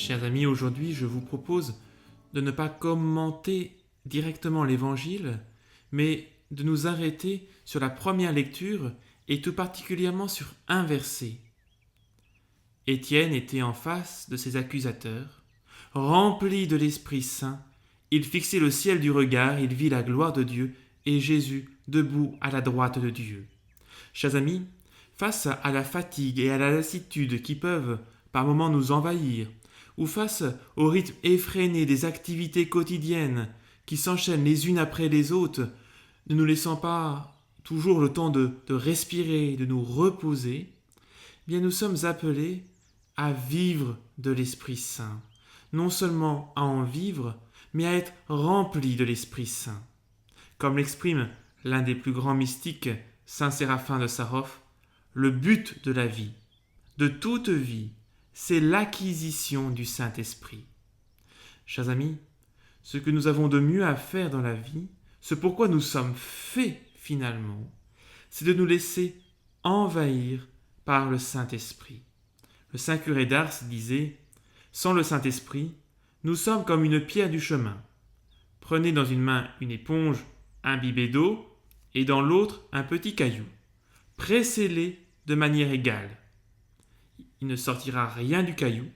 Chers amis, aujourd'hui je vous propose de ne pas commenter directement l'Évangile, mais de nous arrêter sur la première lecture et tout particulièrement sur un verset. Étienne était en face de ses accusateurs. Rempli de l'Esprit Saint, il fixait le ciel du regard, il vit la gloire de Dieu et Jésus debout à la droite de Dieu. Chers amis, face à la fatigue et à la lassitude qui peuvent par moments nous envahir, ou face au rythme effréné des activités quotidiennes qui s'enchaînent les unes après les autres, ne nous laissant pas toujours le temps de respirer, de nous reposer, bien nous sommes appelés à vivre de l'Esprit Saint. Non seulement à en vivre, mais à être remplis de l'Esprit Saint. Comme l'exprime l'un des plus grands mystiques, Saint Séraphin de Sarov, le but de la vie, de toute vie, c'est l'acquisition du Saint-Esprit. Chers amis, ce que nous avons de mieux à faire dans la vie, ce pourquoi nous sommes faits finalement, c'est de nous laisser envahir par le Saint-Esprit. Le Saint curé d'Ars disait « Sans le Saint-Esprit, nous sommes comme une pierre du chemin. Prenez dans une main une éponge imbibée d'eau et dans l'autre un petit caillou. Pressez-les de manière égale. Il ne sortira rien du caillou,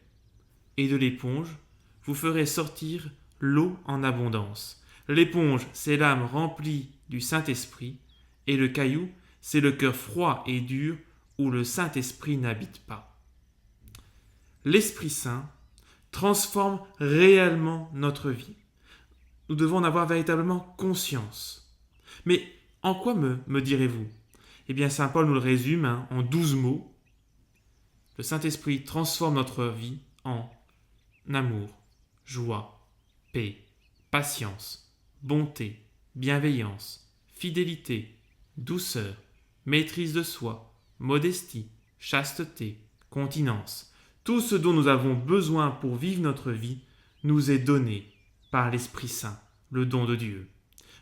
et de l'éponge, vous ferez sortir l'eau en abondance. L'éponge, c'est l'âme remplie du Saint-Esprit, et le caillou, c'est le cœur froid et dur où le Saint-Esprit n'habite pas. » L'Esprit Saint transforme réellement notre vie. Nous devons en avoir véritablement conscience. Mais en quoi me direz-vous ? Eh bien, saint Paul nous le résume en 12 mots. Le Saint-Esprit transforme notre vie en amour, joie, paix, patience, bonté, bienveillance, fidélité, douceur, maîtrise de soi, modestie, chasteté, continence. Tout ce dont nous avons besoin pour vivre notre vie nous est donné par l'Esprit Saint, le don de Dieu.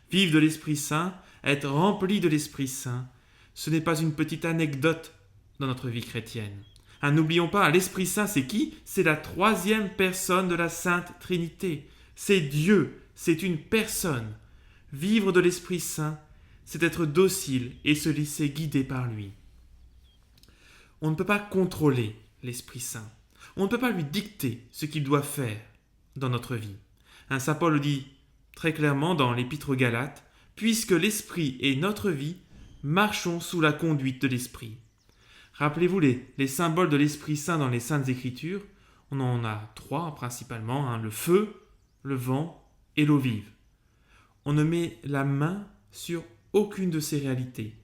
Vivre de l'Esprit Saint, être rempli de l'Esprit Saint, ce n'est pas une petite anecdote dans notre vie chrétienne. N'oublions pas, l'Esprit Saint, c'est qui ? C'est la troisième personne de la Sainte Trinité. C'est Dieu, c'est une personne. Vivre de l'Esprit Saint, c'est être docile et se laisser guider par lui. On ne peut pas contrôler l'Esprit Saint. On ne peut pas lui dicter ce qu'il doit faire dans notre vie. Saint Paul le dit très clairement dans l'Épître aux Galates, « Puisque l'Esprit est notre vie, marchons sous la conduite de l'Esprit. » Rappelez-vous les symboles de l'Esprit Saint dans les Saintes Écritures. On en a 3 principalement, le feu, le vent et l'eau vive. On ne met la main sur aucune de ces réalités.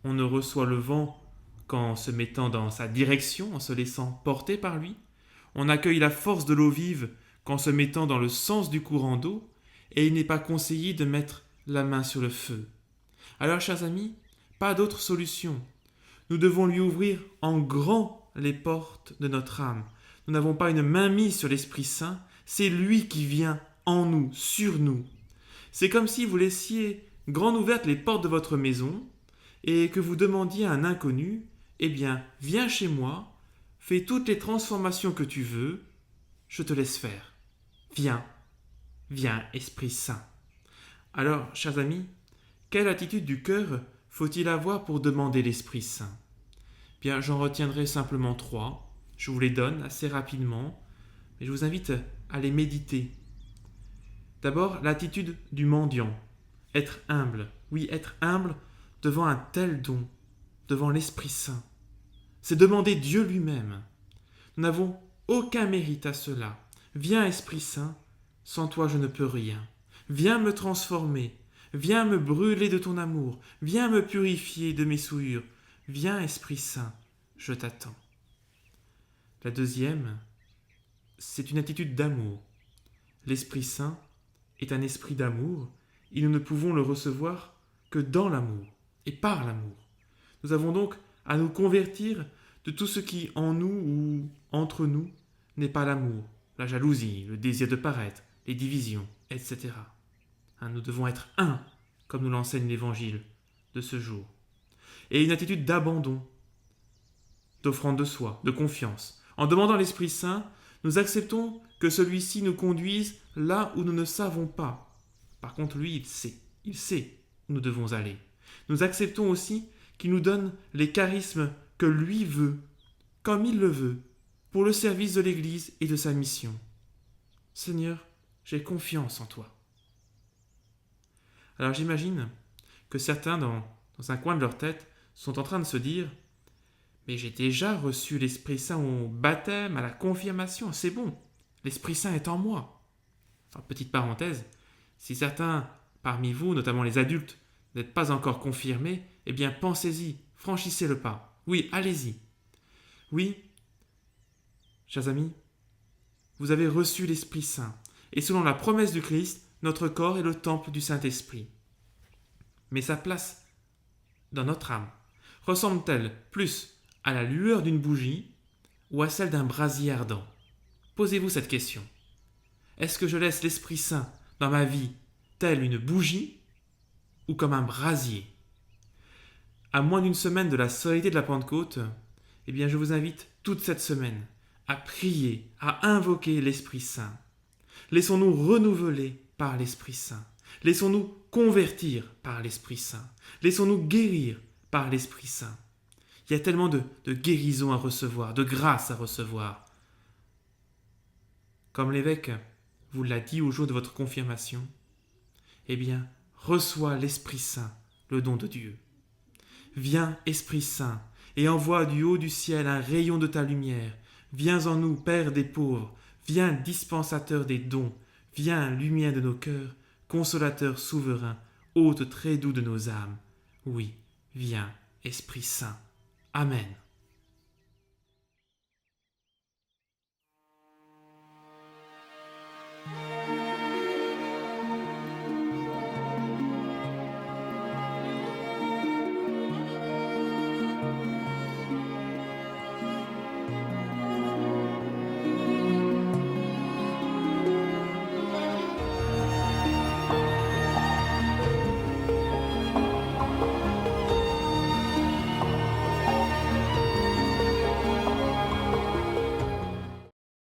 On ne reçoit le vent qu'en se mettant dans sa direction, en se laissant porter par lui. On accueille la force de l'eau vive qu'en se mettant dans le sens du courant d'eau, et il n'est pas conseillé de mettre la main sur le feu. Alors, chers amis, pas d'autre solution. Nous devons lui ouvrir en grand les portes de notre âme. Nous n'avons pas une main mise sur l'Esprit Saint, c'est lui qui vient en nous, sur nous. C'est comme si vous laissiez grandes ouvertes les portes de votre maison et que vous demandiez à un inconnu, « Eh bien, viens chez moi, fais toutes les transformations que tu veux, je te laisse faire. Viens, viens, Esprit Saint. » Alors, chers amis, quelle attitude du cœur faut-il avoir pour demander l'Esprit Saint ? Bien, j'en retiendrai simplement 3. Je vous les donne assez rapidement, mais je vous invite à les méditer. D'abord, l'attitude du mendiant. Être humble. Oui, être humble devant un tel don, devant l'Esprit Saint. C'est demander Dieu lui-même. Nous n'avons aucun mérite à cela. Viens, Esprit Saint, sans toi je ne peux rien. Viens me transformer. Viens me brûler de ton amour. Viens me purifier de mes souillures. Viens, Esprit Saint, je t'attends. La deuxième, c'est une attitude d'amour. L'Esprit Saint est un esprit d'amour et nous ne pouvons le recevoir que dans l'amour et par l'amour. Nous avons donc à nous convertir de tout ce qui en nous ou entre nous n'est pas l'amour, la jalousie, le désir de paraître, les divisions, etc. Nous devons être un, comme nous l'enseigne l'Évangile de ce jour. Et une attitude d'abandon, d'offrande de soi, de confiance. En demandant l'Esprit Saint, Nous acceptons que celui-ci nous conduise là où nous ne savons pas. Par contre, lui, il sait où nous devons aller. Nous acceptons aussi qu'il nous donne les charismes que lui veut, comme il le veut, pour le service de l'Église et de sa mission. Seigneur, j'ai confiance en toi. Alors j'imagine que certains, dans un coin de leur tête, sont en train de se dire « Mais j'ai déjà reçu l'Esprit Saint au baptême, à la confirmation, c'est bon, l'Esprit Saint est en moi. » Enfin, petite parenthèse, si certains parmi vous, notamment les adultes, n'êtes pas encore confirmés, eh bien pensez-y, franchissez le pas. Oui, allez-y. Oui, chers amis, vous avez reçu l'Esprit Saint, et selon la promesse du Christ, notre corps est le temple du Saint-Esprit. Mais sa place dans notre âme ressemble-t-elle plus à la lueur d'une bougie ou à celle d'un brasier ardent? Posez-vous cette question. Est-ce que je laisse l'Esprit Saint dans ma vie telle une bougie ou comme un brasier? À moins d'une semaine de la solennité de la Pentecôte, eh bien je vous invite toute cette semaine à prier, à invoquer l'Esprit Saint. Laissons-nous renouveler par l'Esprit Saint. Laissons-nous convertir par l'Esprit Saint. Laissons-nous guérir par l'Esprit Saint. Il y a tellement de guérisons à recevoir, de grâces à recevoir. Comme l'évêque vous l'a dit au jour de votre confirmation, eh bien, reçois l'Esprit Saint, le don de Dieu. Viens, Esprit Saint, et envoie du haut du ciel un rayon de ta lumière. Viens en nous, Père des pauvres. Viens, dispensateur des dons. Viens, lumière de nos cœurs, consolateur souverain, hôte très doux de nos âmes. Oui, viens, Esprit Saint. Amen.